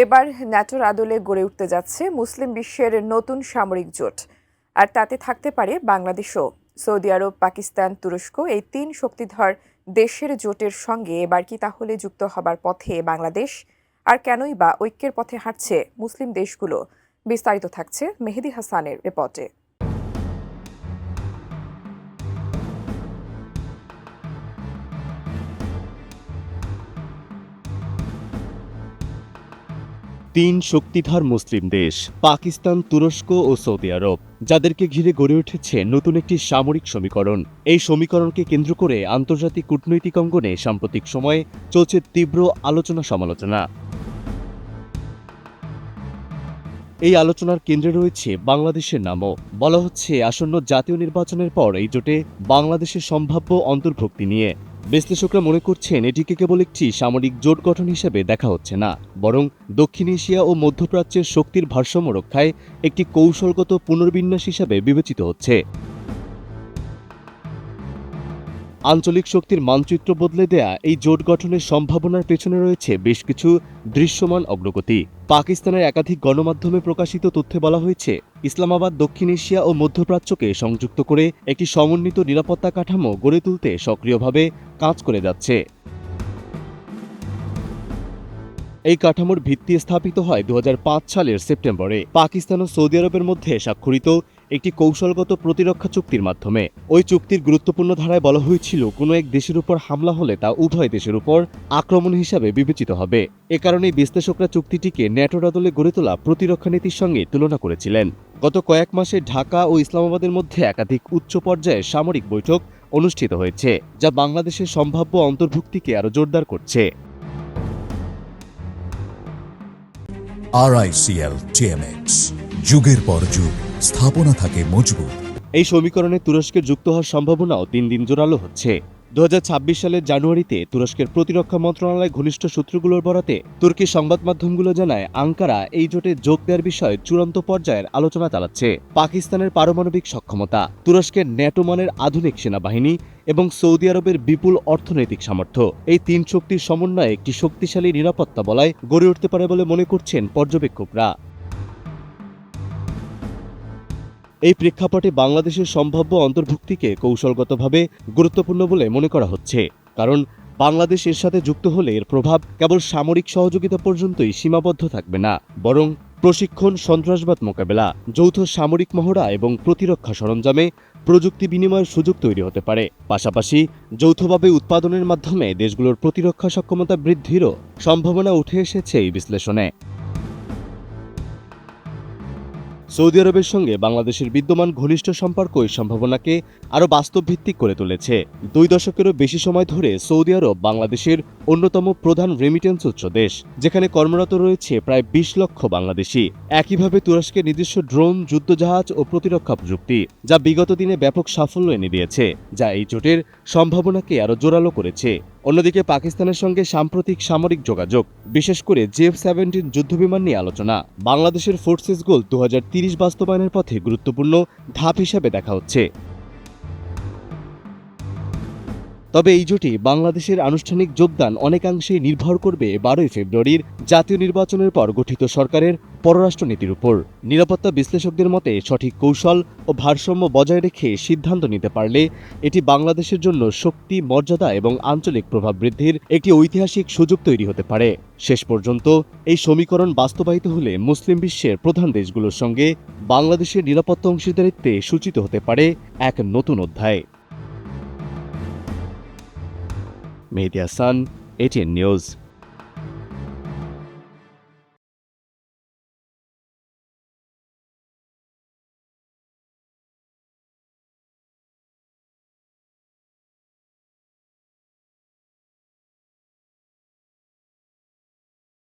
এবার ন্যাটোর আদলে গড়ে উঠতে যাচ্ছে মুসলিম বিশ্বের নতুন সামরিক জোট, আর তাতে থাকতে পারে বাংলাদেশও। সৌদি আরব, পাকিস্তান, তুরস্ক এই তিন শক্তিধর দেশের জোটের সঙ্গে এবার কি তাহলে যুক্ত হবার পথে বাংলাদেশ? আর কেনই বা ঐক্যের পথে হাঁটছে মুসলিম দেশগুলো? বিস্তারিত থাকছে মেহেদী হাসানের রিপোর্টে। তিন শক্তিধর মুসলিম দেশ পাকিস্তান, তুরস্ক ও সৌদি আরব, যাদেরকে ঘিরে গড়ে উঠেছে নতুন একটি সামরিক সমীকরণ। এই সমীকরণকে কেন্দ্র করে আন্তর্জাতিক কূটনৈতিক অঙ্গনে সাম্প্রতিক সময়ে চলছে তীব্র আলোচনা সমালোচনা। এই আলোচনার কেন্দ্রে রয়েছে বাংলাদেশের নামও। বলা হচ্ছে আসন্ন জাতীয় নির্বাচনের পর এই জোটে বাংলাদেশের সম্ভাব্য অন্তর্ভুক্তি নিয়ে। বিশ্লেষকরা মনে করছেন এটিকে কেবল একটি সামরিক জোট গঠন হিসেবে দেখা হচ্ছে না, বরং দক্ষিণ এশিয়া ও মধ্যপ্রাচ্যের শক্তির ভারসাম্য রক্ষায় একটি কৌশলগত পুনর্বিন্যাস হিসেবে বিবেচিত হচ্ছে। আঞ্চলিক শক্তির মানচিত্র বদলে দেয়া এই জোট গঠনের সম্ভাবনার পেছনে রয়েছে বেশ কিছু দৃশ্যমান অগ্রগতি। পাকিস্তানের একাধিক গণমাধ্যমে প্রকাশিত তথ্যে বলা হয়েছে, ইসলামাবাদ দক্ষিণ এশিয়া ও মধ্যপ্রাচ্যকে সংযুক্ত করে একটি সমন্বিত নিরাপত্তা কাঠামো গড়ে তুলতে সক্রিয়ভাবে কাজ করে যাচ্ছে। এই কাঠামোর ভিত্তি স্থাপিত হয় 2005 সালের সেপ্টেম্বরে পাকিস্তান ও সৌদি আরবের মধ্যে স্বাক্ষরিত একটি কৌশলগত প্রতিরক্ষা চুক্তির মাধ্যমে। ওই চুক্তির গুরুত্বপূর্ণ ধারায় বলা হয়েছিল, কোনো এক দেশের উপর হামলা হলে তা উভয় দেশের উপর আক্রমণ হিসাবে বিবেচিত হবে। এ কারণেই বিশ্লেষকরা চুক্তিটিকে ন্যাটোর আদলে গড়ে তোলা প্রতিরক্ষা নীতির সঙ্গে তুলনা করেছিলেন। গত কয়েক মাসে ঢাকা ও ইসলামাবাদের মধ্যে একাধিক উচ্চ পর্যায়ের সামরিক বৈঠক অনুষ্ঠিত হয়েছে, যা বাংলাদেশের সম্ভাব্য অন্তর্ভুক্তিকে আরও জোরদার করছে। RICL TMX, যুগের পর যুগ স্থাপনা থাকে মজবুত। এই সমীকরণে তুরস্কের যুক্ত হওয়ার সম্ভাবনাও দিন দিন জোরালো হচ্ছে। 2026 সালের জানুয়ারিতে তুরস্কের প্রতিরক্ষা মন্ত্রণালয় ঘনিষ্ঠ সূত্রগুলোর বরাতে তুর্কি সংবাদ মাধ্যমগুলো জানায়, আঙ্কারা এই জোটে যোগ দেওয়ার বিষয়ে চূড়ান্ত পর্যায়ের আলোচনা চালাচ্ছে। পাকিস্তানের পারমাণবিক সক্ষমতা, তুরস্কের ন্যাটো মানের আধুনিক সেনাবাহিনী এবং সৌদি আরবের বিপুল অর্থনৈতিক সামর্থ্য, এই তিন শক্তির সমন্বয়ে একটি শক্তিশালী নিরাপত্তা বলয় গড়ে উঠতে পারে বলে মনে করছেন পর্যবেক্ষকরা। এই প্রেক্ষাপটে বাংলাদেশের সম্ভাব্য অন্তর্ভুক্তিকে কৌশলগতভাবে গুরুত্বপূর্ণ বলে মনে করা হচ্ছে, কারণ বাংলাদেশ এর সাথে যুক্ত হলে এর প্রভাব কেবল সামরিক সহযোগিতা পর্যন্তই সীমাবদ্ধ থাকবে না, বরং প্রশিক্ষণ, সন্ত্রাসবাদ মোকাবেলা, যৌথ সামরিক মহড়া এবং প্রতিরক্ষা সরঞ্জামে প্রযুক্তি বিনিময়ের সুযোগ তৈরি হতে পারে। পাশাপাশি যৌথভাবে উৎপাদনের মাধ্যমে দেশগুলোর প্রতিরক্ষা সক্ষমতা বৃদ্ধিরও সম্ভাবনা উঠে এসেছে এই বিশ্লেষণে। সৌদি আরবের সঙ্গে বাংলাদেশের বিদ্যমান ঘনিষ্ঠ সম্পর্ক এই সম্ভাবনাকে আরও বাস্তবভিত্তিক করে তুলেছে। 2 দশকেরও বেশি সময় ধরে সৌদি আরব বাংলাদেশের অন্যতম প্রধান রেমিটেন্স উৎস দেশ, যেখানে কর্মরত রয়েছে প্রায় 20 লক্ষ বাংলাদেশি। একইভাবে তুরস্কের নিজস্ব ড্রোন, যুদ্ধজাহাজ ও প্রতিরক্ষা প্রযুক্তি, যা বিগত দিনে ব্যাপক সাফল্য এনে দিয়েছে, যা এই জোটের সম্ভাবনাকে আরও জোরালো করেছে। অন্যদিকে পাকিস্তানের সঙ্গে সাম্প্রতিক সামরিক যোগাযোগ, বিশেষ করে F-17 যুদ্ধবিমান নিয়ে আলোচনা, বাংলাদেশের ফোর্সেস গোল 2030 বাস্তবায়নের পথে গুরুত্বপূর্ণ ধাপ হিসাবে দেখা হচ্ছে। তবে এই জোটে বাংলাদেশের আনুষ্ঠানিক যোগদান অনেকাংশেই নির্ভর করবে 12 ফেব্রুয়ারির জাতীয় নির্বাচনের পর গঠিত সরকারের পররাষ্ট্রনীতির উপর। নিরাপত্তা বিশ্লেষকদের মতে সঠিক কৌশল ও ভারসাম্য বজায় রেখে সিদ্ধান্ত নিতে পারলে এটি বাংলাদেশের জন্য শক্তি, মর্যাদা এবং আঞ্চলিক প্রভাব বৃদ্ধির একটি ঐতিহাসিক সুযোগ তৈরি হতে পারে। শেষ পর্যন্ত এই সমীকরণ বাস্তবায়িত হলে মুসলিম বিশ্বের প্রধান দেশগুলোর সঙ্গে বাংলাদেশের নিরাপত্তা অংশীদারিত্বে সূচিত হতে পারে এক নতুন অধ্যায়। মেহেদী হাসান, ATN নিউজ।